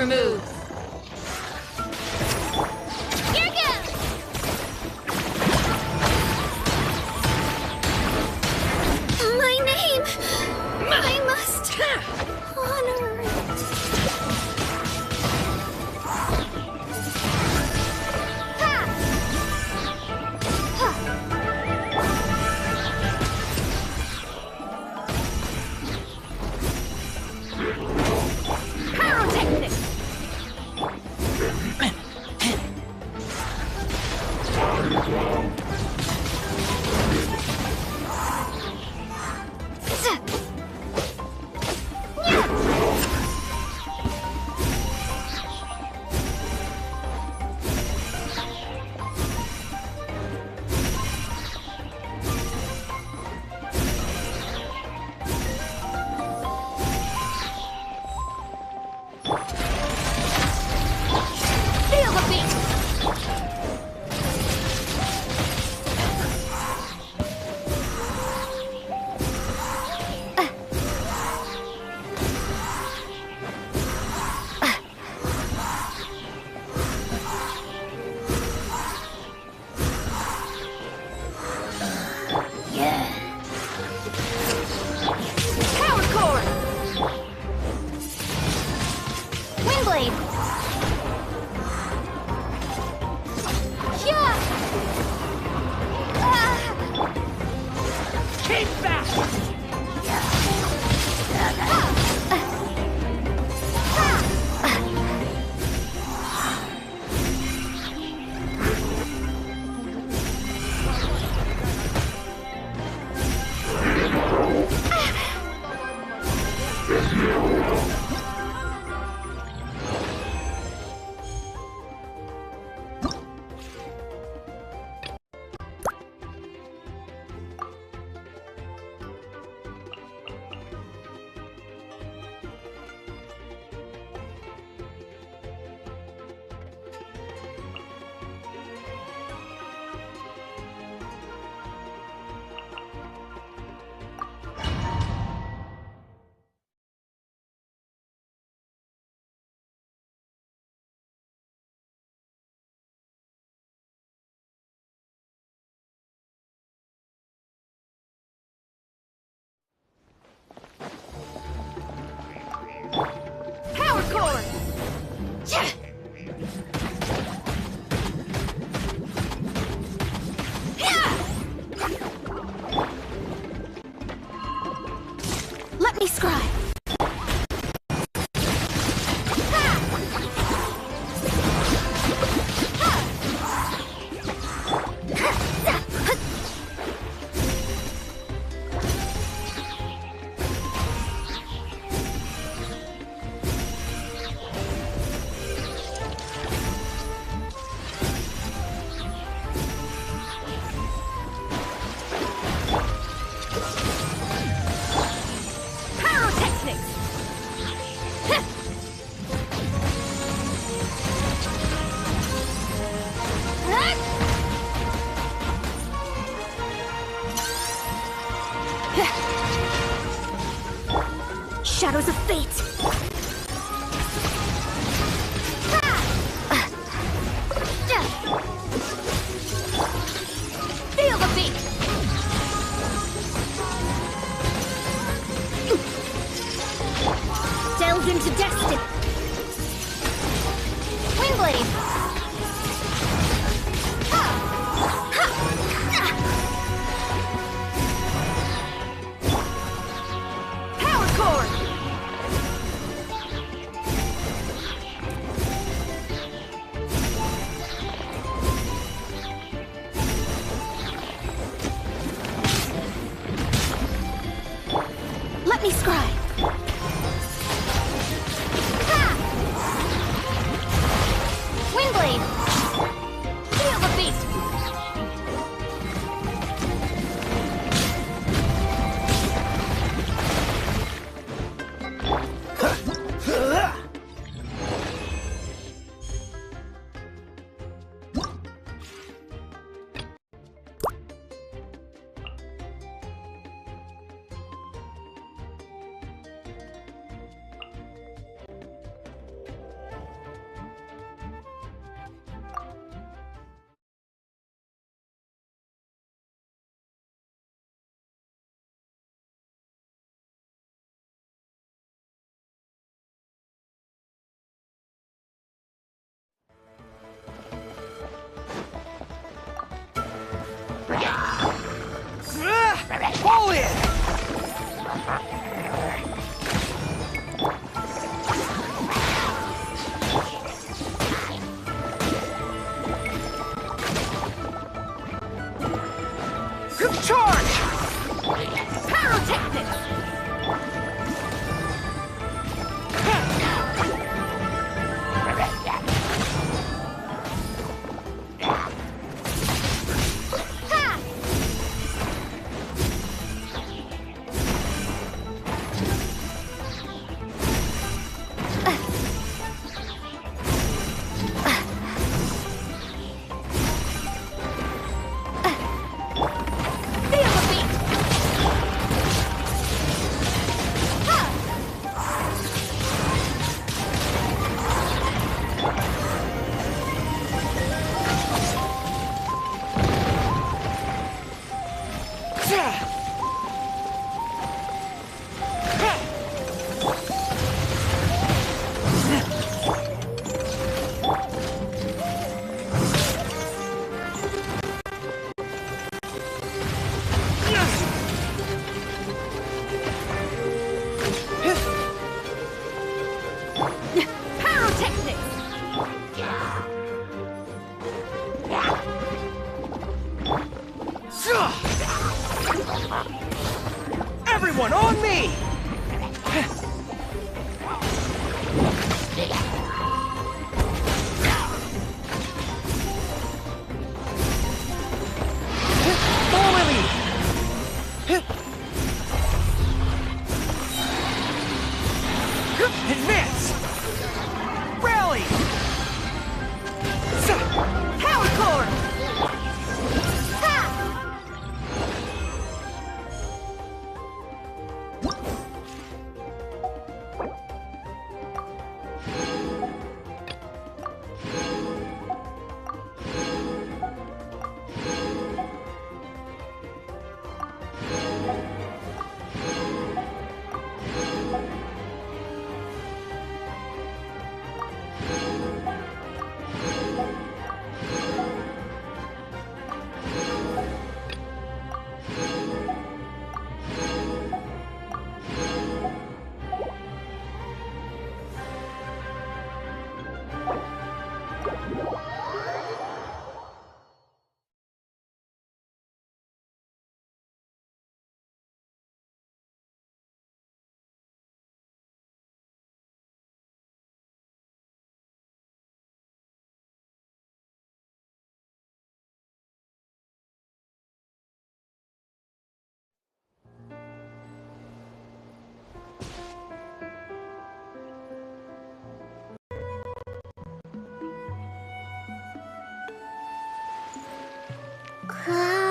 your moves. Here goes! My name! I must honor it. Let me scry. Shadows of fate! Feel the beat! Delve into destiny! Wingblade! Let me scry. Wingblade! Pyrotechnics! Everyone on me! Advance! Rally! Power core! Ha!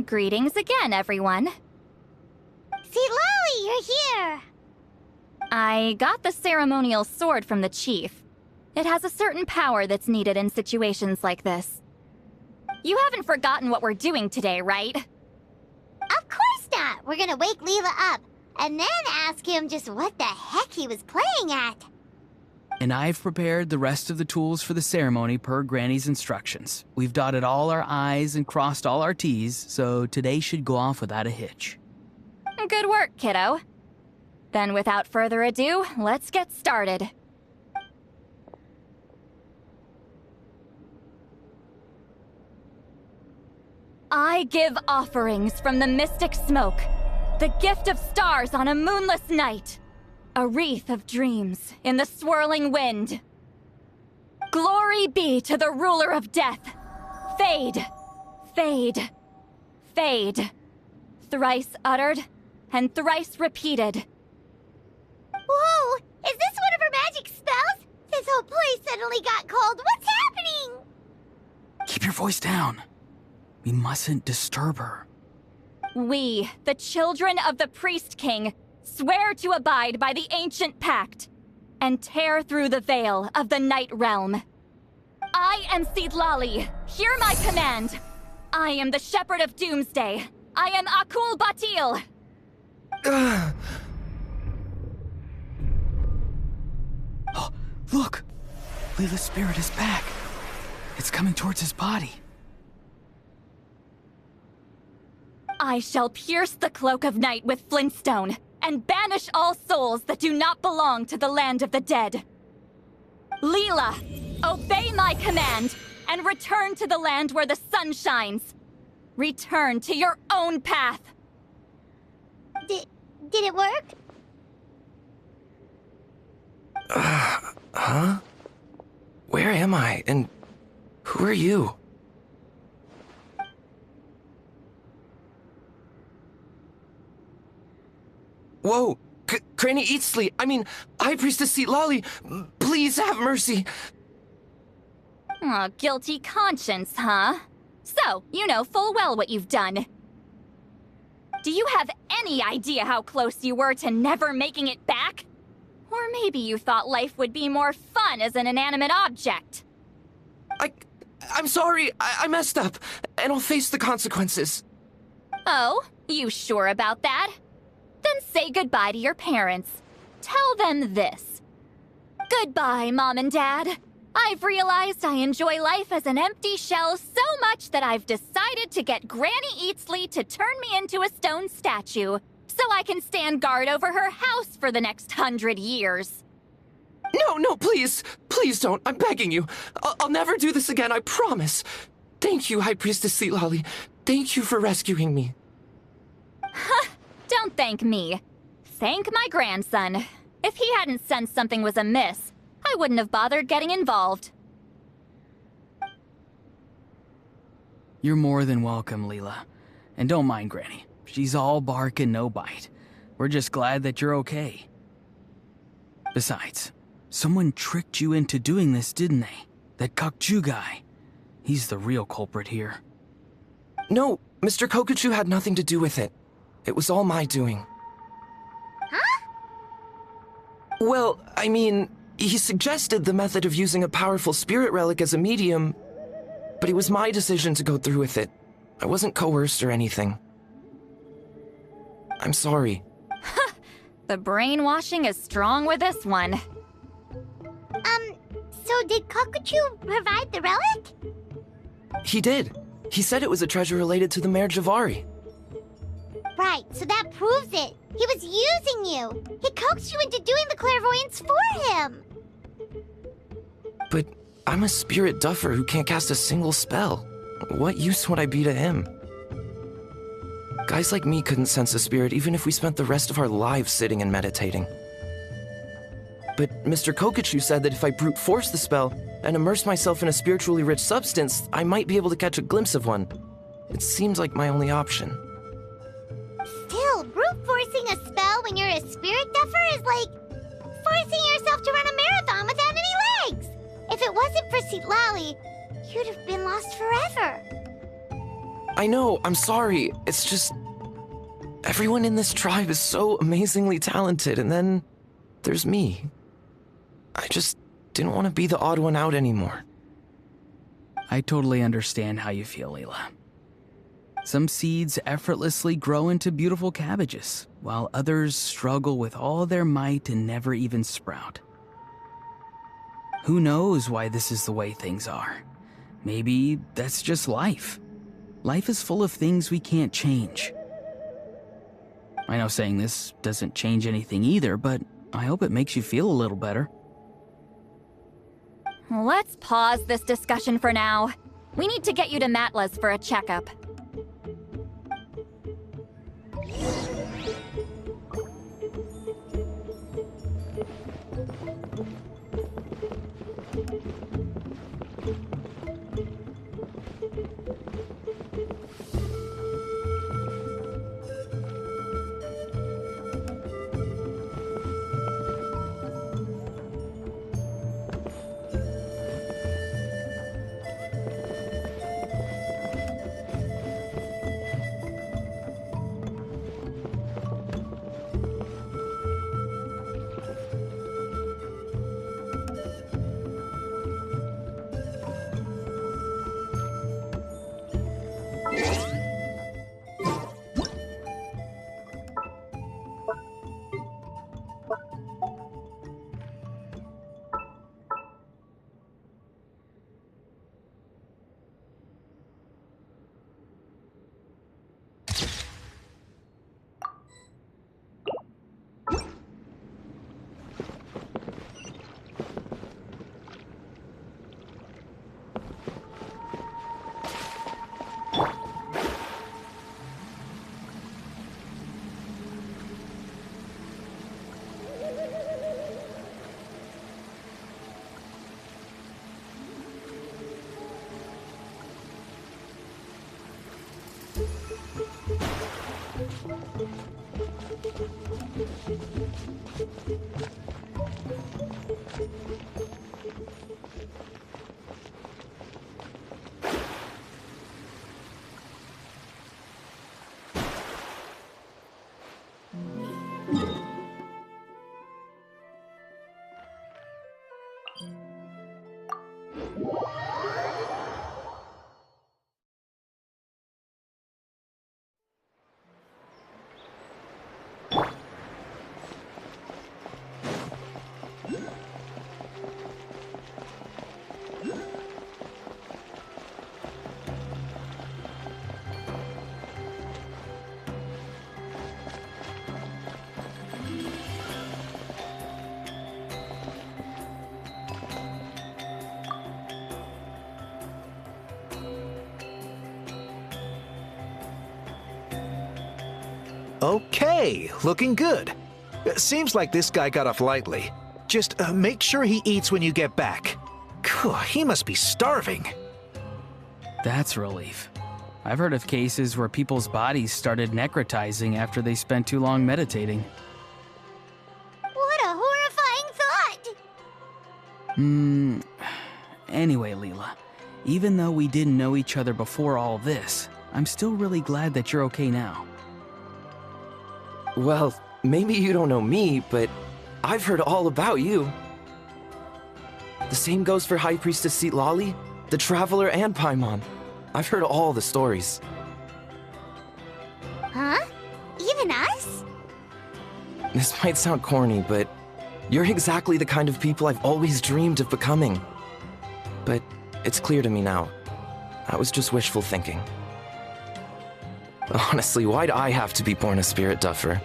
Greetings again, everyone. Citlalli, you're here! I got the ceremonial sword from the chief. It has a certain power that's needed in situations like this. You haven't forgotten what we're doing today, right? Of course not! We're gonna wake Leela up, and then ask him just what the heck he was playing at. And I've prepared the rest of the tools for the ceremony per Granny's instructions. We've dotted all our I's and crossed all our T's, so today should go off without a hitch. Good work, kiddo. Then without further ado, let's get started. I give offerings from the mystic smoke, the gift of stars on a moonless night. A wreath of dreams in the swirling wind. Glory be to the ruler of death. Fade! Fade! Fade! Thrice uttered, and thrice repeated. Whoa! Is this one of her magic spells? This whole place suddenly got cold. What's happening? Keep your voice down. We mustn't disturb her. We, the children of the Priest King, swear to abide by the ancient pact and tear through the veil of the Night Realm. I am Citlalli. Hear my command. I am the Shepherd of Doomsday. I am Akul Batil. Oh, look! Leela's spirit is back. It's coming towards his body. I shall pierce the cloak of night with flintstone and banish all souls that do not belong to the land of the dead. Leyla, obey my command and return to the land where the sun shines. Return to your own path. Did it work? Huh? Where am I? And who are you? Whoa! Granny Eatsley! I mean, High Priestess Citlalli! Please have mercy! Oh, guilty conscience, huh? So, you know full well what you've done. Do you have any idea how close you were to never making it back? Or maybe you thought life would be more fun as an inanimate object. I'm sorry, I messed up, and I'll face the consequences. Oh, you sure about that? Then say goodbye to your parents. Tell them this. Goodbye, Mom and Dad. I've realized I enjoy life as an empty shell so much that I've decided to get Granny Eatsley to turn me into a stone statue, so I can stand guard over her house for the next 100 years. No, please! Please don't, I'm begging you. I'll never do this again, I promise. Thank you, High Priestess Citlalli. Thank you for rescuing me. Don't thank me. Thank my grandson. If he hadn't sensed something was amiss, I wouldn't have bothered getting involved. You're more than welcome, Leyla. And don't mind Granny. She's all bark and no bite. We're just glad that you're okay. Besides, someone tricked you into doing this, didn't they? That Kokju guy. He's the real culprit here. No, Mr. Kokuchu had nothing to do with it. It was all my doing. Huh? Well, I mean, he suggested the method of using a powerful spirit relic as a medium, but it was my decision to go through with it. I wasn't coerced or anything. I'm sorry. The brainwashing is strong with this one. So did Kokuchu provide the relic? He did. He said it was a treasure related to the Mare Jivari. Right, so that proves it. He was using you. He coaxed you into doing the clairvoyance for him. But I'm a spirit duffer who can't cast a single spell. What use would I be to him? Guys like me couldn't sense a spirit even if we spent the rest of our lives sitting and meditating. But Mr. Kokuchu said that if I brute force the spell and immerse myself in a spiritually rich substance, I might be able to catch a glimpse of one. It seems like my only option. Still, brute forcing a spell when you're a spirit duffer is like forcing yourself to run a marathon without any legs. If it wasn't for Citlalli, you'd have been lost forever. I know, I'm sorry. It's just... everyone in this tribe is so amazingly talented, and then there's me. I just didn't want to be the odd one out anymore. I totally understand how you feel, Leyla. Some seeds effortlessly grow into beautiful cabbages, while others struggle with all their might and never even sprout. Who knows why this is the way things are? Maybe that's just life. Life is full of things we can't change. I know saying this doesn't change anything either, but I hope it makes you feel a little better. Let's pause this discussion for now. We need to get you to Matla's for a checkup. Okay, looking good. Seems like this guy got off lightly. Just make sure he eats when you get back. He must be starving. That's a relief. I've heard of cases where people's bodies started necrotizing after they spent too long meditating. What a horrifying thought! Anyway, Leela, even though we didn't know each other before all this, I'm still really glad that you're okay now. Well, maybe you don't know me, but I've heard all about you. The same goes for High Priestess Citlalli, the Traveler, and Paimon. I've heard all the stories. Huh? Even us? This might sound corny, but you're exactly the kind of people I've always dreamed of becoming. But it's clear to me now. That was just wishful thinking. Honestly, why'd I have to be born a spirit duffer?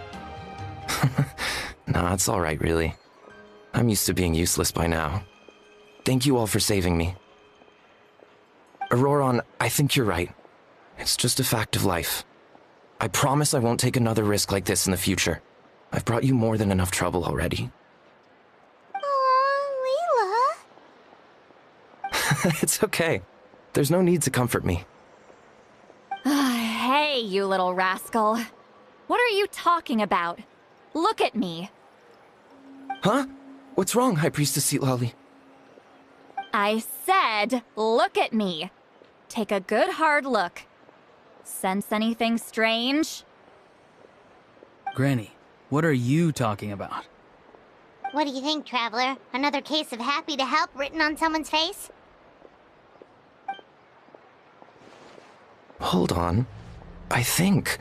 Nah, it's alright, really. I'm used to being useless by now. Thank you all for saving me. Auroron, I think you're right. It's just a fact of life. I promise I won't take another risk like this in the future. I've brought you more than enough trouble already. Aw, Leela. It's okay. There's no need to comfort me. Hey, you little rascal. What are you talking about? Look at me. Huh? What's wrong, High Priestess Citlalli? I said, look at me. Take a good hard look. Sense anything strange? Granny, what are you talking about? What do you think, Traveler? Another case of happy to help written on someone's face? Hold on. I think...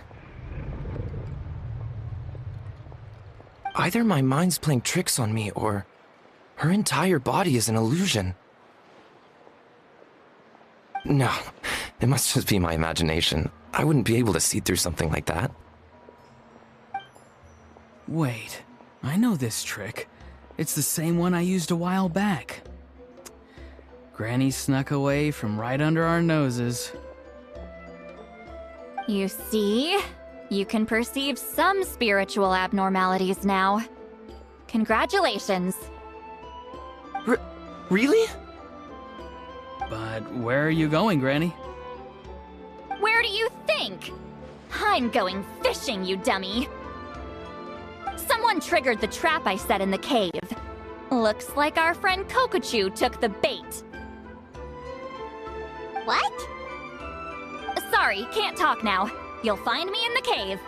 either my mind's playing tricks on me, or her entire body is an illusion. No, it must just be my imagination. I wouldn't be able to see through something like that. Wait, I know this trick. It's the same one I used a while back. Granny snuck away from right under our noses. You see? You can perceive some spiritual abnormalities now. Congratulations. Really? But where are you going, Granny? Where do you think? I'm going fishing, you dummy. Someone triggered the trap I set in the cave. Looks like our friend Kokochu took the bait. What? Sorry, can't talk now. You'll find me in the cave.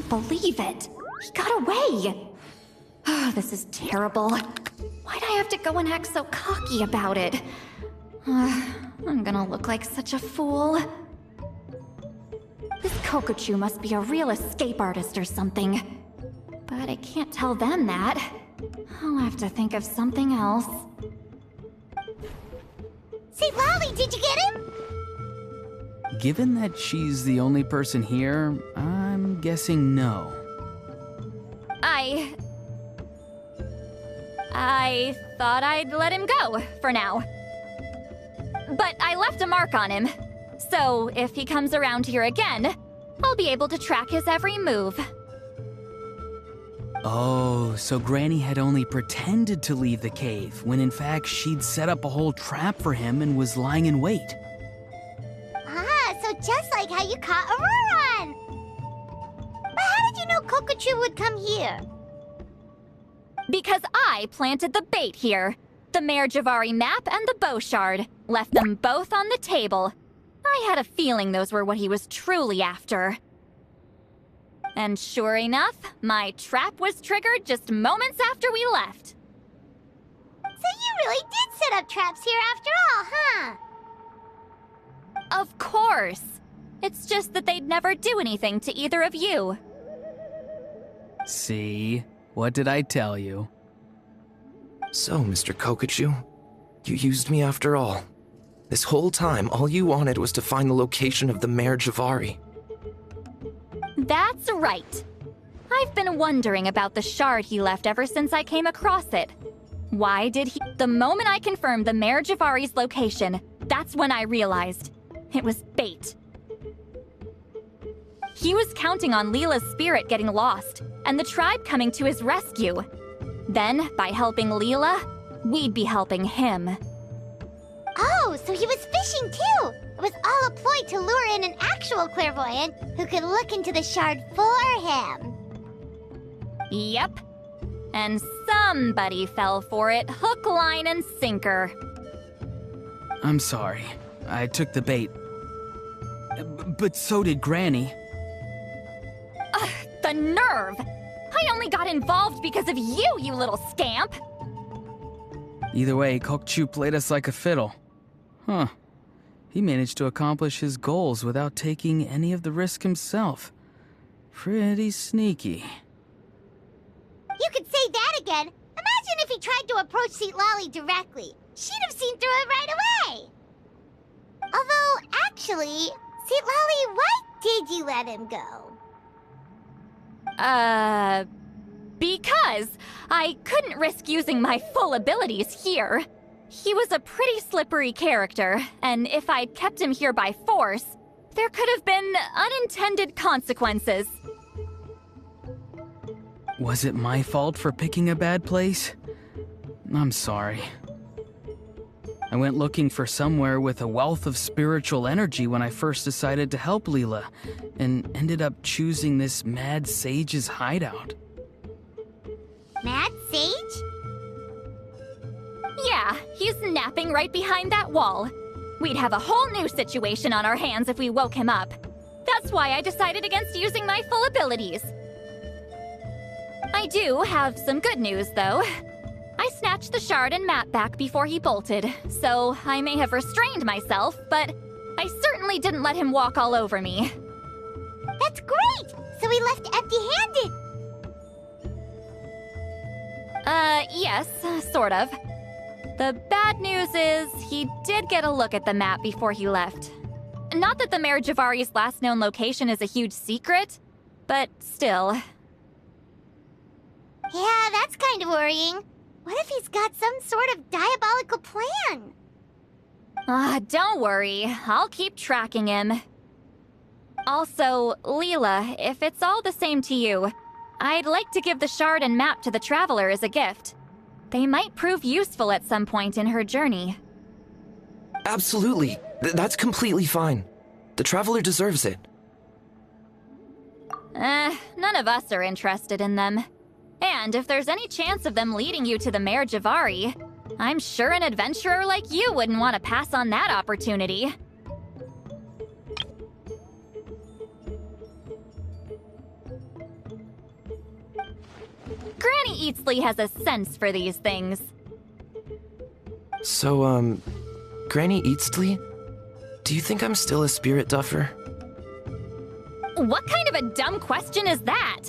Believe it. He got away. Oh, this is terrible. Why'd I have to go and act so cocky about it? I'm gonna look like such a fool. This Kokochu must be a real escape artist or something. But I can't tell them that. I'll have to think of something else. Citlalli, did you get him? Given that she's the only person here, I'm guessing no. I thought I'd let him go, for now. But I left a mark on him. So if he comes around here again, I'll be able to track his every move. Oh, so Granny had only pretended to leave the cave, when in fact she'd set up a whole trap for him and was lying in wait. Ah, so just like how you caught Auroron! But how did you know Kokochu would come here? Because I planted the bait here. The Mare Jivari map and the bow shard. Left them both on the table. I had a feeling those were what he was truly after. And sure enough, my trap was triggered just moments after we left. So you really did set up traps here after all, huh? Of course. It's just that they'd never do anything to either of you. See? What did I tell you? So, Mr. Kokochu, you used me after all. This whole time, all you wanted was to find the location of the Mare Jivari. That's right. I've been wondering about the shard he left ever since I came across it. Why did he— The moment I confirmed the Mare Jivari's location, that's when I realized. It was bait. He was counting on Leela's spirit getting lost, and the tribe coming to his rescue. Then, by helping Leyla, we'd be helping him. Oh, so he was fishing too! It was all a ploy to lure in an actual clairvoyant who could look into the shard for him. Yep. And somebody fell for it, hook, line, and sinker. I'm sorry. I took the bait. But so did Granny. Ugh, the nerve! I only got involved because of you, you little scamp! Either way, Kokchu played us like a fiddle. Huh. He managed to accomplish his goals without taking any of the risk himself. Pretty sneaky. You could say that again! Imagine if he tried to approach Citlalli directly. She'd have seen through it right away! Although, actually, Citlalli, why did you let him go? Because I couldn't risk using my full abilities here. He was a pretty slippery character, and if I'd kept him here by force, there could have been unintended consequences. Was it my fault for picking a bad place? I'm sorry. I went looking for somewhere with a wealth of spiritual energy when I first decided to help Leyla, and ended up choosing this mad sage's hideout. Mad Sage? Yeah, he's napping right behind that wall. We'd have a whole new situation on our hands if we woke him up. That's why I decided against using my full abilities. I do have some good news, though. I snatched the shard and map back before he bolted, so I may have restrained myself, but I certainly didn't let him walk all over me. That's great! So he left empty-handed! Yes, sort of. The bad news is he did get a look at the map before he left. Not that the Mare Jivari's last known location is a huge secret, but still. Yeah, that's kind of worrying. What if he's got some sort of diabolical plan? Don't worry. I'll keep tracking him. Also, Leyla, if it's all the same to you, I'd like to give the shard and map to the Traveler as a gift. They might prove useful at some point in her journey. Absolutely. That's completely fine. The Traveler deserves it. None of us are interested in them. And if there's any chance of them leading you to the Mare Jivari, I'm sure an adventurer like you wouldn't want to pass on that opportunity. Granny Eatsley has a sense for these things. So, Granny Eatsley? Do you think I'm still a spirit duffer? What kind of a dumb question is that?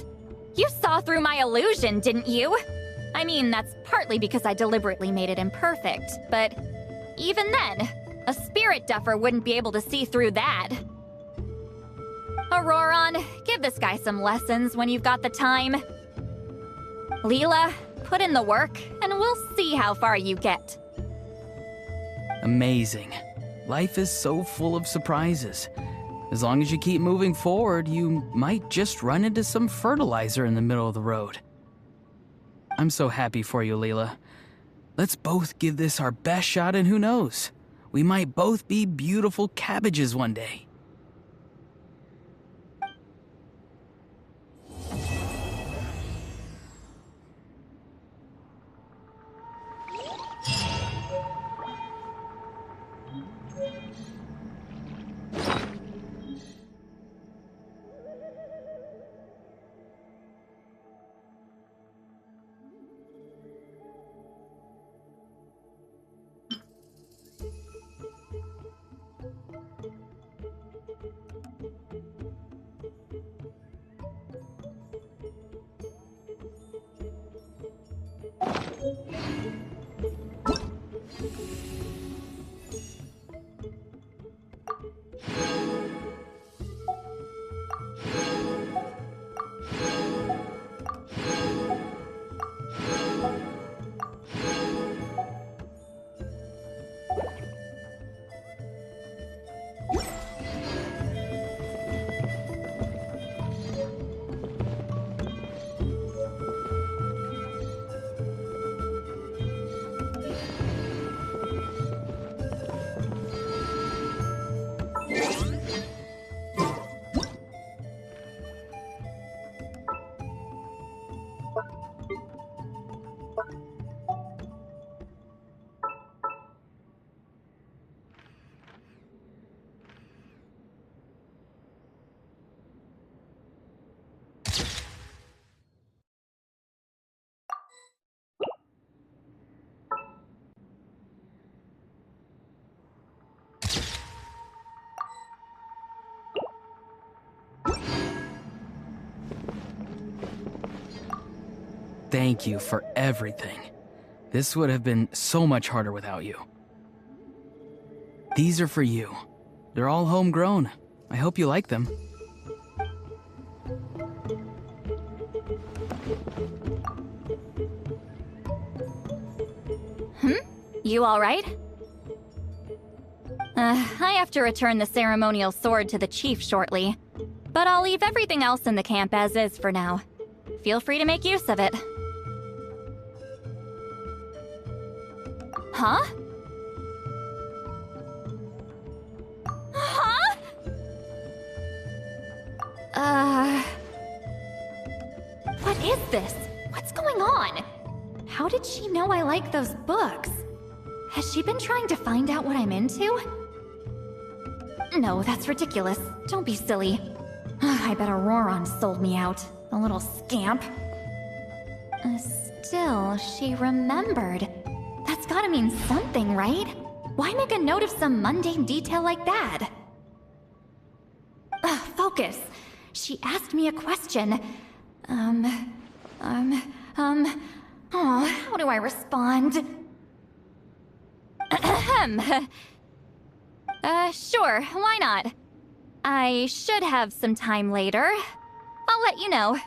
You saw through my illusion, didn't you? I mean, that's partly because I deliberately made it imperfect, but even then, a spirit duffer wouldn't be able to see through that. Auroron, give this guy some lessons when you've got the time. Leela, put in the work, and we'll see how far you get. Amazing. Life is so full of surprises. As long as you keep moving forward, you might just run into some fertilizer in the middle of the road. I'm so happy for you, Leela. Let's both give this our best shot, and who knows? We might both be beautiful cabbages one day. Thank you for everything. This would have been so much harder without you. These are for you. They're all homegrown. I hope you like them. You all right? I have to return the ceremonial sword to the chief shortly, but I'll leave everything else in the camp as is for now. Feel free to make use of it. Huh? Huh? What is this? What's going on? How did she know I like those books? Has she been trying to find out what I'm into? No, that's ridiculous. Don't be silly. I bet Auroron sold me out. A little scamp. Still, she remembered. That's gotta mean something, right? Why make a note of some mundane detail like that? Focus. She asked me a question. Oh, how do I respond? Sure, why not? I should have some time later. I'll let you know.